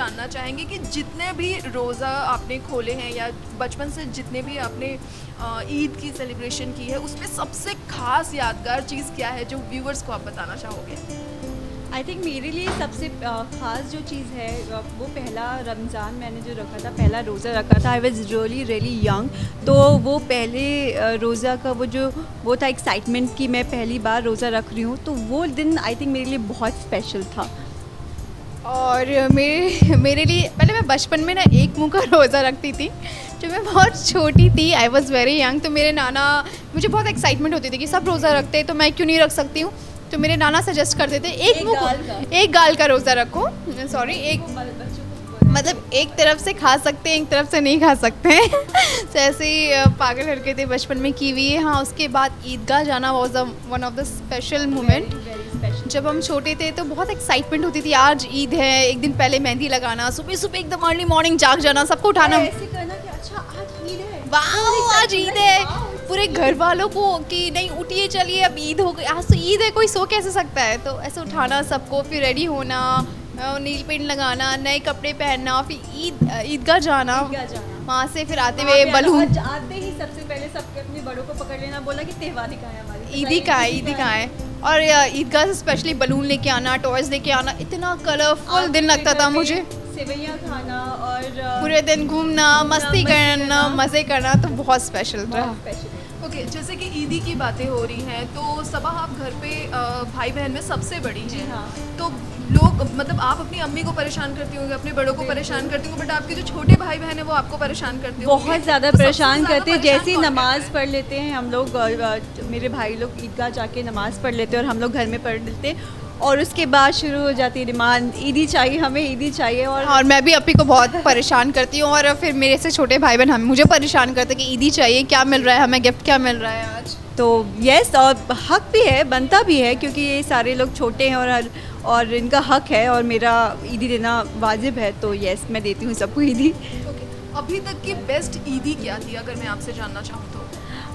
जानना चाहेंगे कि जितने भी रोज़ा आपने खोले हैं या बचपन से जितने भी आपने ईद की सेलिब्रेशन की है, उसमें सबसे खास यादगार चीज़ क्या है जो व्यूअर्स को आप बताना चाहोगे? आई थिंक मेरे लिए सबसे ख़ास जो चीज़ है वो पहला रमज़ान मैंने जो रखा था, पहला रोज़ा रखा था। I was really young. तो वो पहले रोज़ा का वो था एक्साइटमेंट कि मैं पहली बार रोज़ा रख रही हूँ, तो वो दिन आई थिंक मेरे लिए बहुत स्पेशल था। और मेरे लिए पहले मैं बचपन में ना एक मुँह का रोज़ा रखती थी जब मैं बहुत छोटी थी। I was very young. तो मेरे नाना, मुझे बहुत एक्साइटमेंट होती थी कि सब रोज़ा रखते हैं तो मैं क्यों नहीं रख सकती हूँ। तो मेरे नाना सजेस्ट करते थे एक गाल का रोज़ा रखो। सॉरी, मतलब एक तरफ से खा सकते हैं, एक तरफ से नहीं खा सकते हैं। तो ऐसे ही पागल हरकतें बचपन में की हुई है। हाँ, उसके बाद ईदगाह जाना was one of the special moment. जब हम छोटे थे तो बहुत एक्साइटमेंट होती थी, आज ईद है, एक दिन पहले मेहंदी लगाना, सुबह सुबह एकदम अर्ली मॉर्निंग जाग जाना, सबको उठाना, ऐसे करना कि अच्छा आज ईद है, वाह आज ईद है, पूरे घर वालों को कि नहीं उठिए चलिए अब ईद हो गई, आज तो ईद है, कोई सो कैसे सकता है। तो ऐसे उठाना सबको, फिर रेडी होना, नील पेंट लगाना, नए कपड़े पहनना, फिर ईदगाह जाना, वहाँ से फिर आते हुए बलून, आते ही सबसे पहले सबके अपने बड़ों को पकड़ लेना, बोला कि त्योहारी कहाँ है हमारी, ईदी कहाँ है। और ईदगाह से स्पेशली बलून लेके आना, टॉयज लेके आना, इतना कलरफुल दिन लगता था मुझे। सेवैयाँ खाना और पूरे दिन घूमना, मस्ती करना, मज़े करना, तो बहुत स्पेशल था। ओके, जैसे कि ईदी की बातें हो रही हैं तो सबा आप घर पे भाई बहन में सबसे बड़ी हैं। हाँ। तो लोग मतलब आप अपनी अम्मी को परेशान करती होंगे, अपने बड़ों को परेशान करती होंगे, बट आपके जो छोटे भाई बहन है वो आपको परेशान करते होंगे। बहुत ज़्यादा तो सबसे परेशान ज़्यादा करते हैं। परेशान जैसे ही कौन नमाज़ करता है? पढ़ लेते हैं हम लोग, मेरे भाई लोग ईदगाह जाके नमाज़ पढ़ लेते हैं और हम लोग घर में पढ़ लेते हैं, और उसके बाद शुरू हो जाती है डिमांड, ईदी चाहिए हमें, ईदी चाहिए। और मैं भी अपनी को बहुत परेशान करती हूँ, और फिर मेरे से छोटे भाई बहन हम मुझे परेशान करते हैं कि ईदी चाहिए, क्या मिल रहा है हमें, गिफ्ट क्या मिल रहा है आज। तो यस, और हक भी है, बनता भी है, क्योंकि ये सारे लोग छोटे हैं और इनका हक है, और मेरा ईदी देना वाजिब है। तो यस, मैं देती हूँ सबको ईदी। ओके, अभी तक की बेस्ट ईदी क्या थी अगर मैं आपसे जानना चाहूँ तो?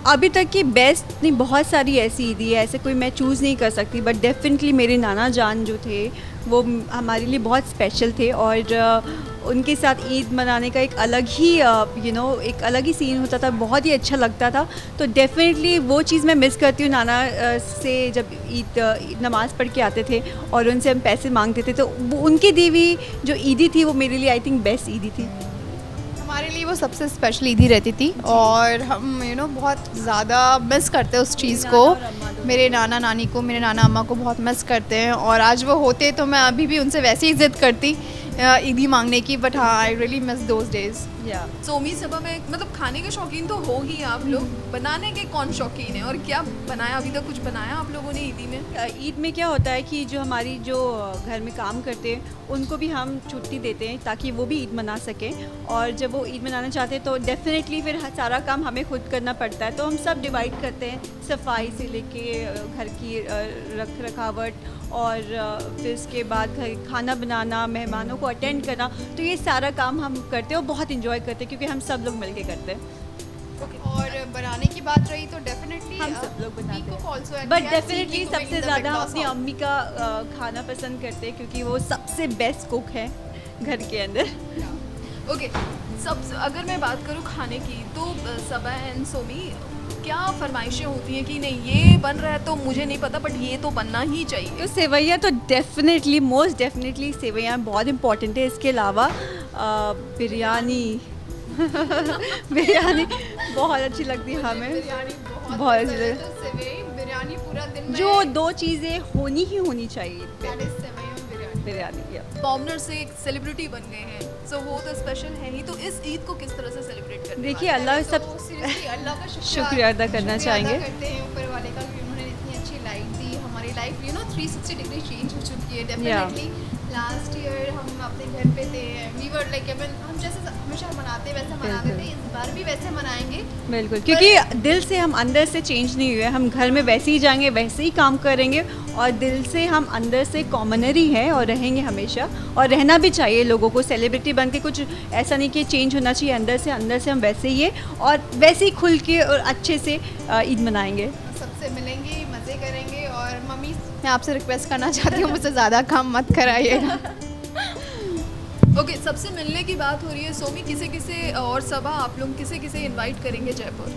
अभी तक की बेस्ट नहीं, बहुत सारी ऐसी ईदी है, ऐसे कोई मैं चूज़ नहीं कर सकती, बट डेफिनेटली मेरे नाना जान जो थे वो हमारे लिए बहुत स्पेशल थे, और उनके साथ ईद मनाने का एक अलग ही एक अलग ही सीन होता था, बहुत ही अच्छा लगता था। तो डेफिनेटली वो चीज़ मैं मिस करती हूँ नाना से, जब ईद नमाज़ पढ़ के आते थे और उनसे हम पैसे मांगते थे, तो वो उनकी दी हुई जो ईदी थी वो मेरे लिए आई थिंक बेस्ट ईदी थी। हमारे लिए वो सबसे स्पेशल ईदी रहती थी, और हम बहुत ज़्यादा मिस करते हैं उस चीज़ को। मेरे नाना नानी को, मेरे नाना अम्मा को बहुत मिस करते हैं, और आज वो होते तो मैं अभी भी उनसे वैसे ही ज़िद करती ईदी मांगने की। बट हाँ, I really miss those days. So उम्मीद सबा में मतलब खाने के शौकीन तो हो ही आप लोग, बनाने के कौन शौकीन है और क्या बनाया, अभी तक कुछ बनाया आप लोगों ने ईदी में? ईद में क्या होता है कि जो हमारी जो घर में काम करते हैं उनको भी हम छुट्टी देते हैं ताकि वो भी ईद मना सकें, और जब वो ईद मनाना चाहते हैं तो डेफिनेटली फिर सारा काम हमें खुद करना पड़ता है। तो हम सब डिवाइड करते हैं, सफाई से लेके घर की रख रखावट, और फिर उसके बाद खाना बनाना, मेहमानों को अटेंड करना, तो ये सारा काम हम करते हैं और बहुत इंजॉय करते हैं क्योंकि हम सब लोग मिलके करते हैं। और बनाने की बात रही तो डेफिनेटली हम सब लोग बनाते हैं, बट बट डेफिनेटली सबसे ज़्यादा हम अपनी अम्मी का खाना पसंद करते हैं क्योंकि वो सबसे बेस्ट कुक है घर के अंदर। ओके, सब अगर मैं बात करूँ खाने की तो सबा एंड सोमी क्या फरमाइशें होती हैं कि नहीं ये बन रहा है तो मुझे नहीं पता बट ये तो बनना ही चाहिए? तो सेवैयाँ तो डेफिनेटली, मोस्ट डेफिनेटली सेवैयाँ बहुत इंपॉर्टेंट है। इसके अलावा बिरयानी बिरयानी बहुत अच्छी लगती है हमें, बहुत अच्छी बिरयानी पूरा दिन जो दो चीज़ें होनी ही होनी चाहिए, बिरयानी या बॉमनर से एक सेलिब्रिटी बन गए हैं, सो वो तो स्पेशल है ही। तो इस ईद को किस तरह से सेलिब्रेट करते हैं? देखिए, अल्लाह सब अल्लाह का शुक्रिया अदा करना चाहेंगे। करते हैं ऊपर वाले का कि उन्होंने इतनी अच्छी लाइफ दी, हमारी लाइफ 360 डिग्री चेंज हो चुकी है। डेफिनेटली लास्ट ईयर हम अपने घर पे थे, वी वर लाइक हम जैसे हमेशा मनाते वैसे मनाते थे, इस बार भी वैसे मनाएंगे बिल्कुल, क्योंकि दिल से हम अंदर से चेंज नहीं हुए, हम घर में वैसे ही जाएंगे, वैसे ही काम करेंगे, और दिल से हम अंदर से कॉमनर ही हैं और रहेंगे हमेशा, और रहना भी चाहिए लोगों को। सेलिब्रिटी बन के कुछ ऐसा नहीं कि चेंज होना चाहिए, अंदर से हम वैसे ही हैं और वैसे ही खुल के और अच्छे से ईद मनाएंगे। सबसे मिलेंगे, मज़े करेंगे। और मम्मी, मैं आपसे रिक्वेस्ट करना चाहती हूँ मुझसे ज़्यादा काम मत कराइएगा। ओके, सबसे मिलने की बात हो रही है सोमी, किसे किसे और सबा आप लोग किसे किसे इनवाइट करेंगे जयपुर?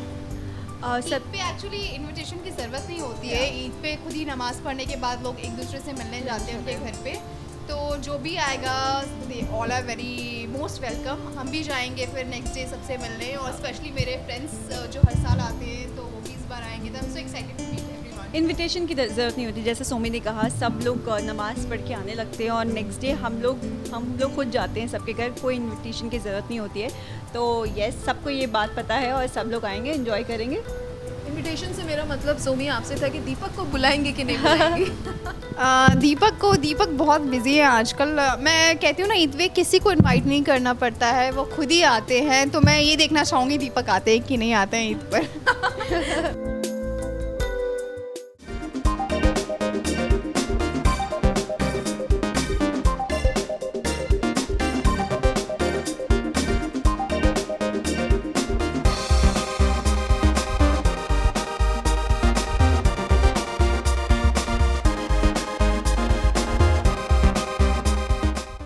ईद पे एक्चुअली इनविटेशन की ज़रूरत नहीं होती है। ईद पे खुद ही नमाज़ पढ़ने के बाद लोग एक दूसरे से मिलने जाते हैं उनके घर पे। तो जो भी आएगा they all are very most welcome. हम भी जाएंगे फिर नेक्स्ट डे सबसे मिलने, और स्पेशली मेरे फ्रेंड्स जो हर साल आते हैं तो वो भी इस बार आएंगे। तो I am so excited to meet everyone. Invitation की ज़रूरत नहीं होती, जैसे सोमी ने कहा सब लोग नमाज़ पढ़ के आने लगते हैं और नेक्स्ट डे हम लोग खुद जाते हैं सबके घर, कोई इनविटेशन की ज़रूरत नहीं होती है। तो यस, सबको ये बात पता है और सब लोग आएंगे, एंजॉय करेंगे। इनविटेशन से मेरा मतलब सोमी आपसे था कि दीपक को बुलाएंगे कि नहीं बुलाएंगे? दीपक बहुत बिजी है आजकल। मैं कहती हूँ ना, ईद पे किसी को इनवाइट नहीं करना पड़ता है, वो खुद ही आते हैं। तो मैं ये देखना चाहूँगी दीपक आते हैं कि नहीं आते हैं ईद पर।